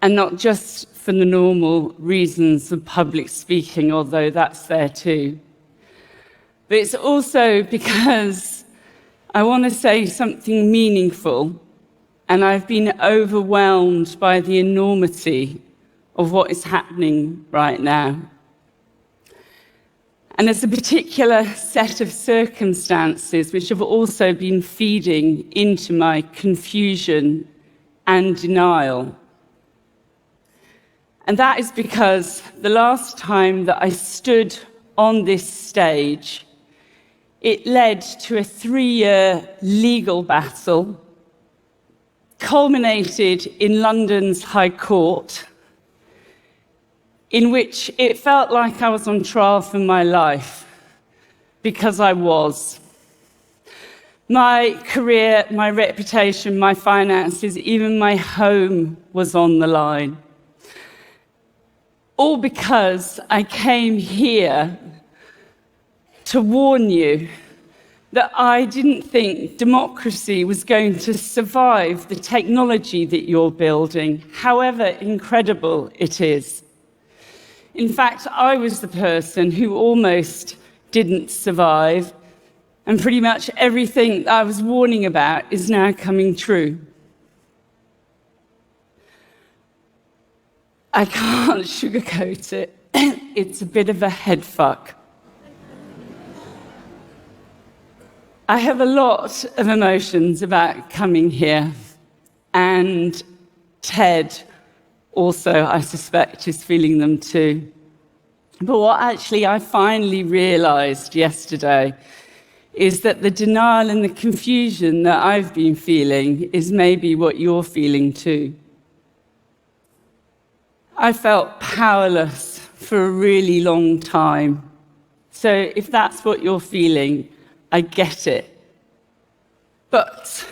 and not just for the normal reasons of public speaking, although that's there too. But it's also because I want to say something meaningful, and I've been overwhelmed by the enormity of what is happening right now. And there's a particular set of circumstances which have also been feeding into my confusion and denial. And that is because the last time that I stood on this stage, it led to a 3-year legal battle, culminated in London's High Court, in which it felt like I was on trial for my life, because I was. My career, my reputation, my finances, even my home was on the line. All because I came here to warn you that I didn't think democracy was going to survive the technology that you're building, however incredible it is. In fact, I was the person who almost didn't survive, and pretty much everything that I was warning about is now coming true. I can't sugarcoat it. It's a bit of a head fuck. I have a lot of emotions about coming here, and Ted also, I suspect, is feeling them too. But what actually I finally realized yesterday is that the denial and the confusion that I've been feeling is maybe what you're feeling too. I felt powerless for a really long time. So if that's what you're feeling, I get it. But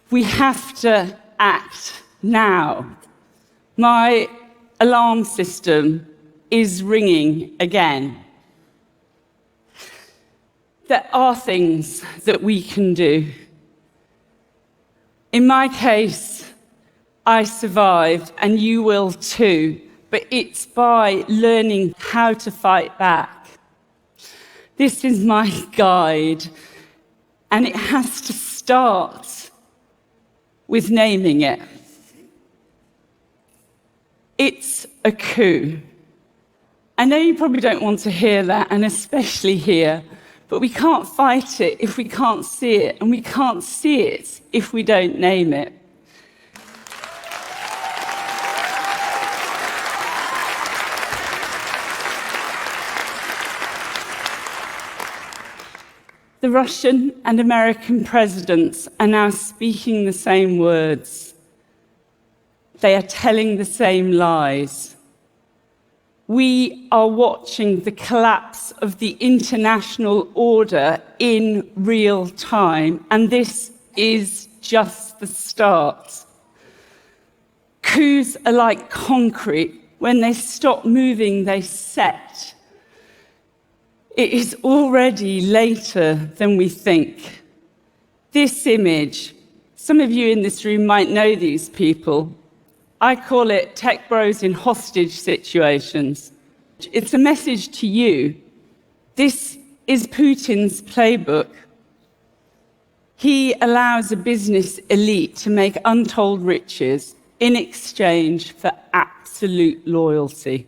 we have to act now. My alarm system is ringing again. There are things that we can do. In my case, I survived, and you will too, but it's by learning how to fight back. This is my guide, and it has to start with naming it. It's a coup. I know you probably don't want to hear that, and especially here, but we can't fight it if we can't see it, and we can't see it if we don't name it. The Russian and American presidents are now speaking the same words. They are telling the same lies. We are watching the collapse of the international order in real time, and this is just the start. Coups are like concrete. When they stop moving, they set. It is already later than we think. This image, some of you in this room might know these people. I call it tech bros in hostage situations. It's a message to you. This is Putin's playbook. He allows a business elite to make untold riches in exchange for absolute loyalty.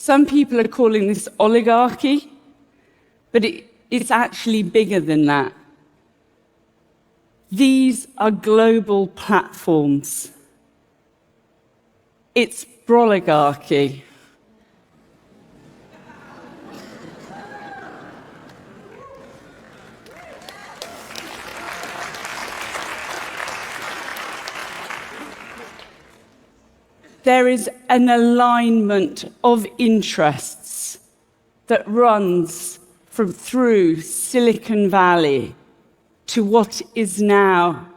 Some people are calling this oligarchy, but it's actually bigger than that. These are global platforms. It's broligarchy. There is an alignment of interests that runs through Silicon Valley to what is now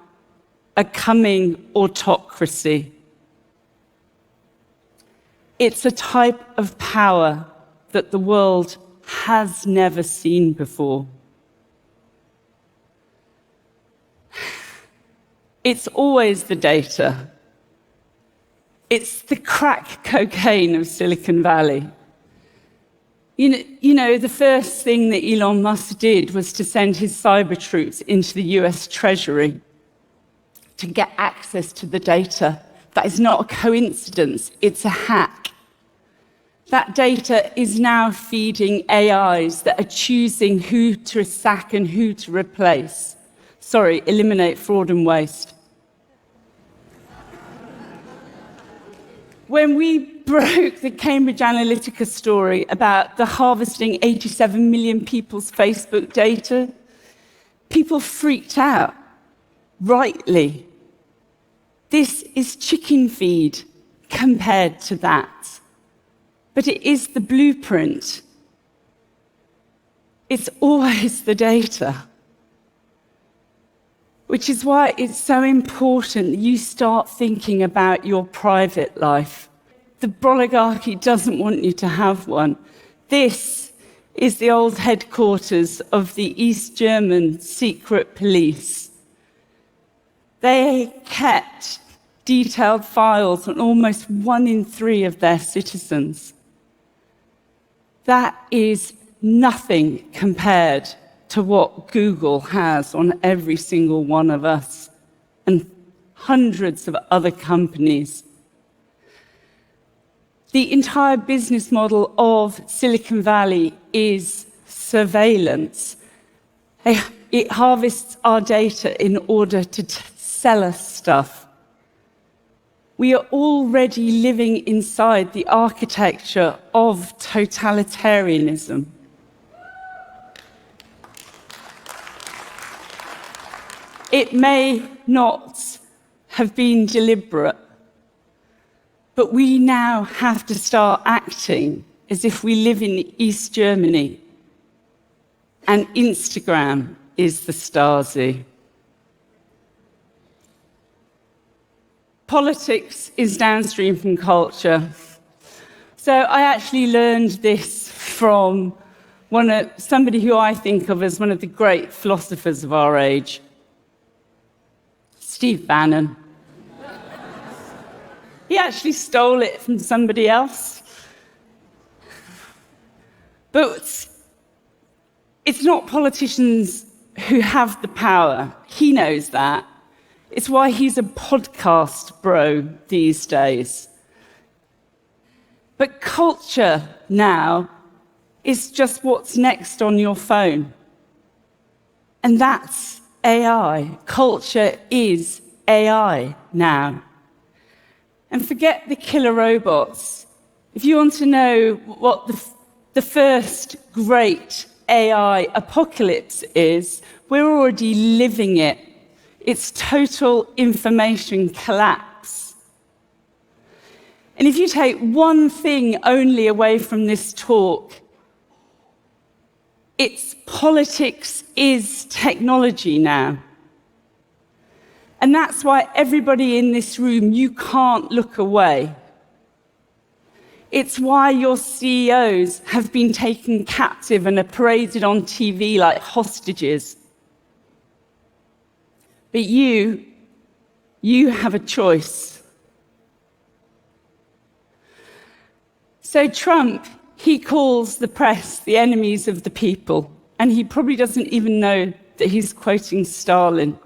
a coming autocracy. It's a type of power that the world has never seen before. It's always the data. It's the crack cocaine of Silicon Valley. You know, the first thing that Elon Musk did was to send his cyber troops into the US Treasury to get access to the data. That is not a coincidence, it's a hack. That data is now feeding AIs that are choosing who to sack and who to replace. Sorry, eliminate fraud and waste. When we broke the Cambridge Analytica story about the harvesting 87 million people's Facebook data, people freaked out, rightly. This is chicken feed compared to that. But it is the blueprint. It's always the data. Which is why it's so important that you start thinking about your private life. The oligarchy doesn't want you to have one. This is the old headquarters of the East German secret police. They kept detailed files on almost 1 in 3 of their citizens. That is nothing compared to what Google has on every single one of us and hundreds of other companies. The entire business model of Silicon Valley is surveillance. It harvests our data in order to sell us stuff. We are already living inside the architecture of totalitarianism. It may not have been deliberate, but we now have to start acting as if we live in East Germany and Instagram is the Stasi. Politics is downstream from culture. So I actually learned this from somebody who I think of as one of the great philosophers of our age, Steve Bannon. He actually stole it from somebody else. But it's not politicians who have the power. He knows that. It's why he's a podcast bro these days. But culture now is just what's next on your phone. And that's AI. Culture is AI now. And forget the killer robots. If you want to know what the first great AI apocalypse is, we're already living it. It's total information collapse. And if you take one thing only away from this talk, it's politics is technology now. And that's why everybody in this room, you can't look away. It's why your CEOs have been taken captive and are paraded on TV like hostages. But you have a choice. So Trump, he calls the press the enemies of the people, and he probably doesn't even know that he's quoting Stalin.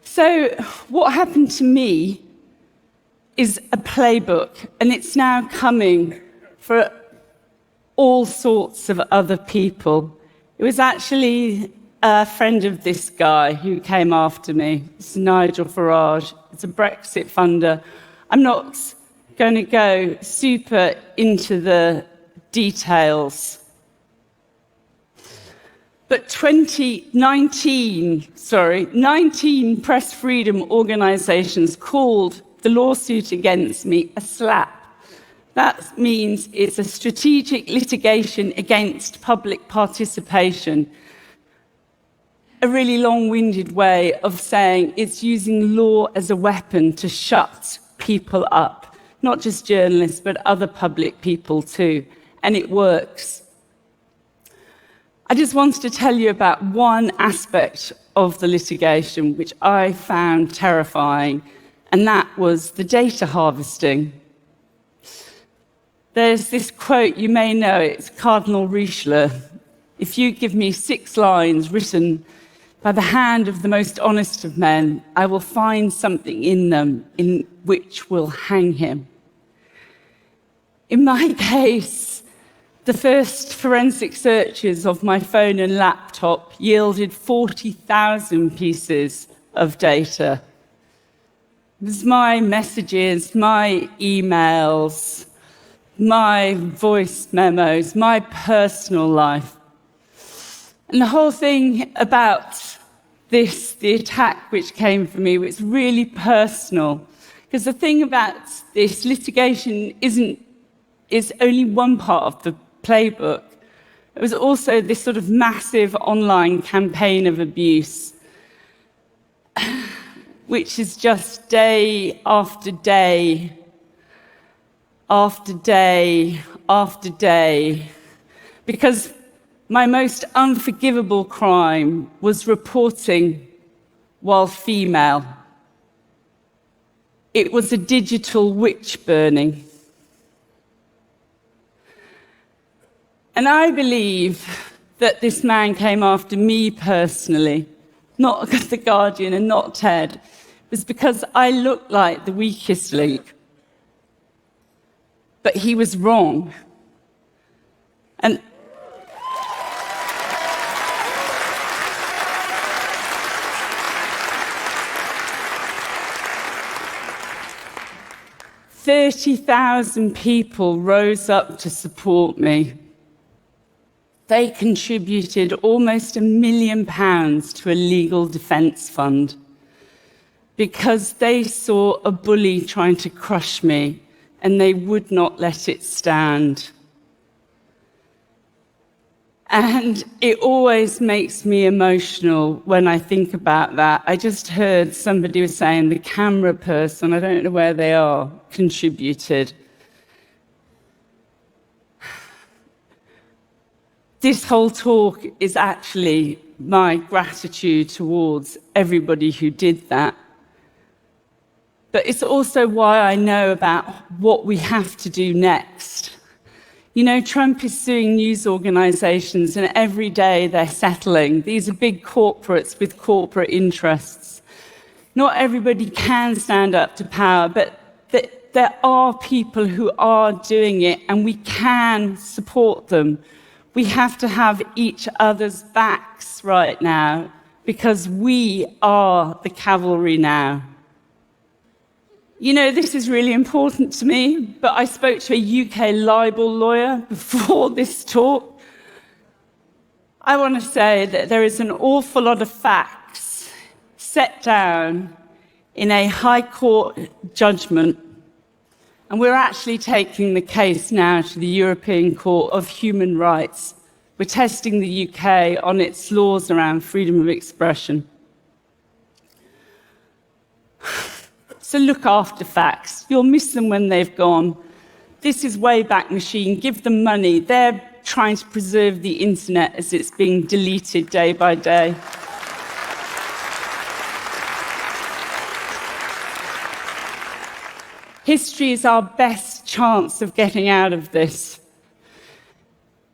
So what happened to me is a playbook, and it's now coming for all sorts of other people. It was actually a friend of this guy who came after me. It's Nigel Farage. It's a Brexit funder. I'm not going to go super into the details. But 19 press freedom organizations called the lawsuit against me a slap. That means it's a strategic litigation against public participation. A really long-winded way of saying it's using law as a weapon to shut people up, not just journalists, but other public people too, and it works. I just wanted to tell you about one aspect of the litigation which I found terrifying and that was the data harvesting. There's this quote, you may know, it's Cardinal Richelieu. If you give me 6 lines written by the hand of the most honest of men, I will find something in them in which will hang him. In my case, the first forensic searches of my phone and laptop yielded 40,000 pieces of data. It was my messages, my emails, my voice memos, my personal life. And the whole thing about this, the attack which came for me, was really personal. Because the thing about this litigation is only one part of the playbook. It was also this sort of massive online campaign of abuse, which is just day after day, after day, after day. Because my most unforgivable crime was reporting while female. It was a digital witch burning. And I believe that this man came after me personally, not The Guardian and not Ted. It was because I looked like the weakest link. But he was wrong. And 30,000 people rose up to support me. They contributed almost £1 million to a legal defence fund because they saw a bully trying to crush me and they would not let it stand. And it always makes me emotional when I think about that. I just heard somebody was saying the camera person, I don't know where they are, contributed. This whole talk is actually my gratitude towards everybody who did that. But it's also why I know about what we have to do next. You know, Trump is suing news organizations, and every day they're settling. These are big corporates with corporate interests. Not everybody can stand up to power, but there are people who are doing it, and we can support them. We have to have each other's backs right now, because we are the cavalry now. You know, this is really important to me, but I spoke to a UK libel lawyer before this talk. I want to say that there is an awful lot of facts set down in a High Court judgment, and we're actually taking the case now to the European Court of Human Rights. We're testing the UK on its laws around freedom of expression. So look after facts. You'll miss them when they've gone. This is Wayback Machine. Give them money. They're trying to preserve the internet as it's being deleted day by day. History is our best chance of getting out of this.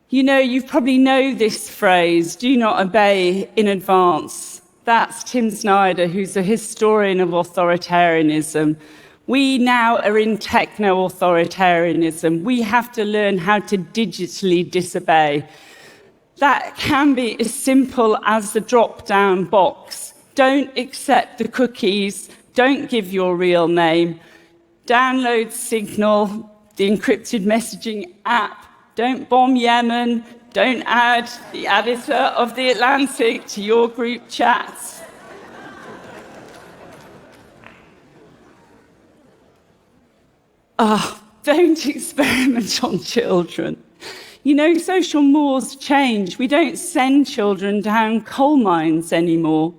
You know, you probably know this phrase, do not obey in advance. That's Tim Snyder, who's a historian of authoritarianism. We now are in techno-authoritarianism. We have to learn how to digitally disobey. That can be as simple as the drop-down box. Don't accept the cookies. Don't give your real name. Download Signal, the encrypted messaging app. Don't bomb Yemen. Don't add the editor of The Atlantic to your group chats. Don't experiment on children. You know, social mores change. We don't send children down coal mines anymore.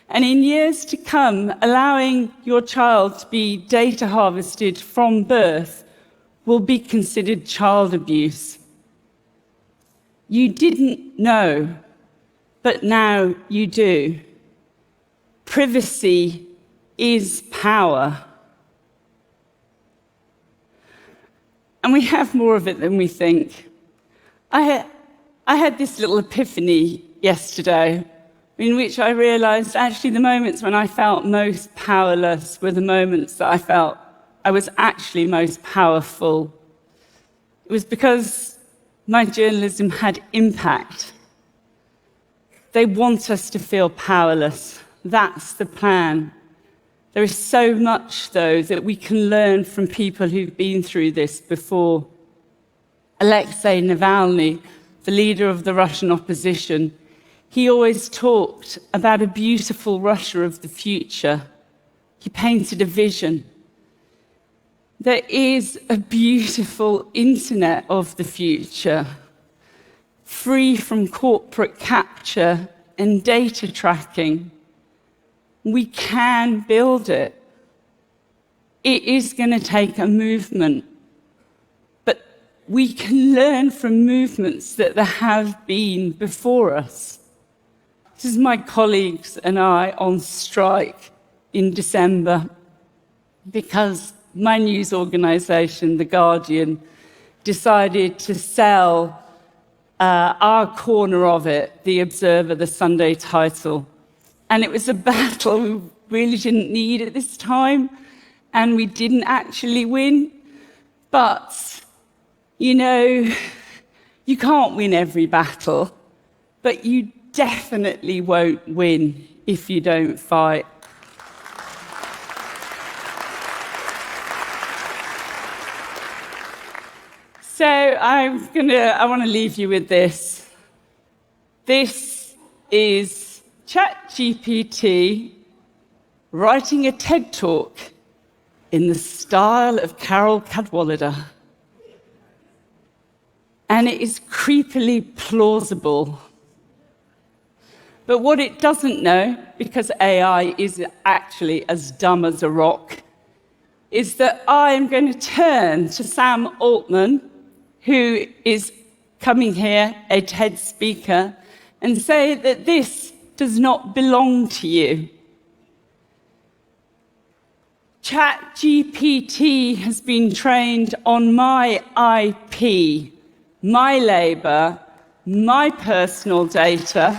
And in years to come, allowing your child to be data harvested from birth will be considered child abuse. You didn't know, but now you do. Privacy is power. And we have more of it than we think. I had this little epiphany yesterday in which I realized actually the moments when I felt most powerless were the moments that I felt I was actually most powerful. It was because my journalism had impact. They want us to feel powerless. That's the plan. There is so much, though, that we can learn from people who've been through this before. Alexei Navalny, the leader of the Russian opposition, he always talked about a beautiful Russia of the future. He painted a vision. There is a beautiful internet of the future, free from corporate capture and data tracking. We can build it. It is going to take a movement, but we can learn from movements that there have been before us. This is my colleagues and I on strike in December because my news organisation, The Guardian, decided to sell our corner of it, The Observer, the Sunday title. And it was a battle we really didn't need at this time, and we didn't actually win. But, you know, you can't win every battle, but you definitely won't win if you don't fight. So I want to leave you with this. This is ChatGPT writing a TED Talk in the style of Carole Cadwalladr. And it is creepily plausible. But what it doesn't know, because AI is actually as dumb as a rock, is that I am going to turn to Sam Altman, who is coming here, a TED speaker, and say that this does not belong to you. ChatGPT has been trained on my IP, my labour, my personal data.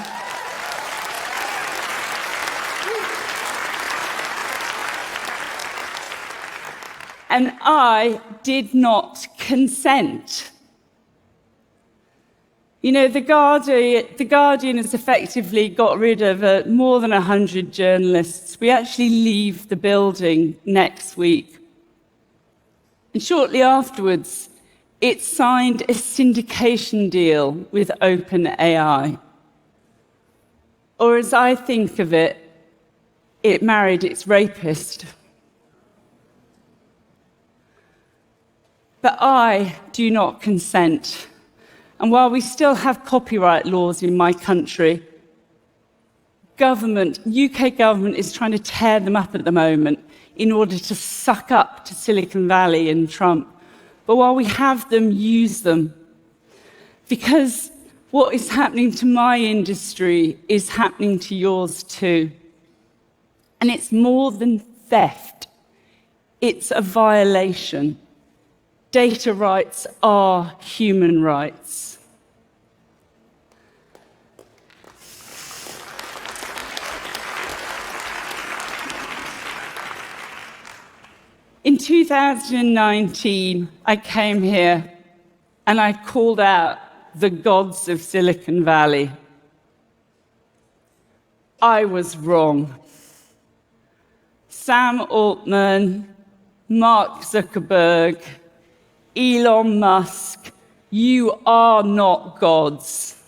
And I did not consent. You know, The Guardian has effectively got rid of more than 100 journalists. We actually leave the building next week. And shortly afterwards, it signed a syndication deal with OpenAI. Or as I think of it, it married its rapist. But I do not consent. And while we still have copyright laws in my country, UK government is trying to tear them up at the moment in order to suck up to Silicon Valley and Trump. But while we have them, use them. Because what is happening to my industry is happening to yours too. And it's more than theft. It's a violation. Data rights are human rights. In 2019, I came here and I called out the gods of Silicon Valley. I was wrong. Sam Altman, Mark Zuckerberg, Elon Musk, you are not gods.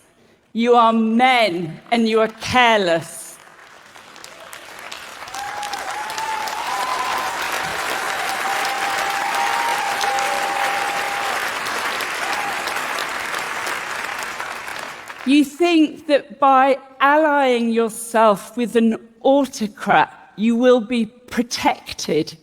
You are men, and you are careless. You think that by allying yourself with an autocrat, you will be protected.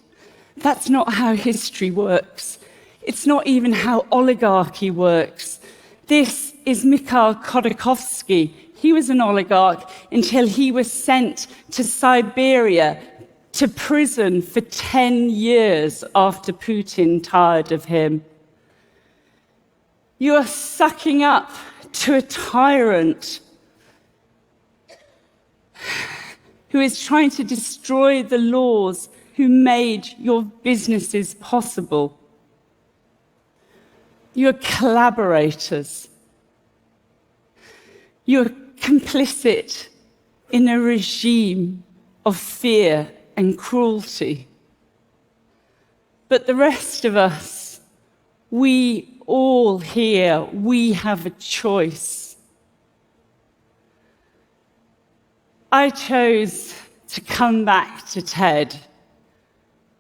That's not how history works. It's not even how oligarchy works. This is Mikhail Khodorkovsky. He was an oligarch until he was sent to Siberia to prison for 10 years after Putin tired of him. You are sucking up to a tyrant who is trying to destroy the laws who made your businesses possible. You're collaborators. You're complicit in a regime of fear and cruelty. But the rest of us, we all here, we have a choice. I chose to come back to TED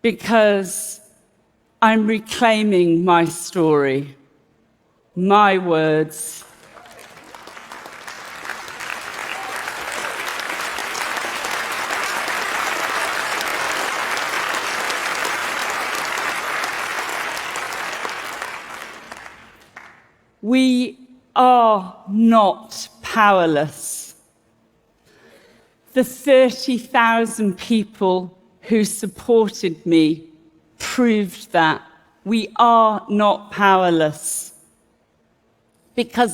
because I'm reclaiming my story, my words. We are not powerless. The 30,000 people who supported me proved that we are not powerless because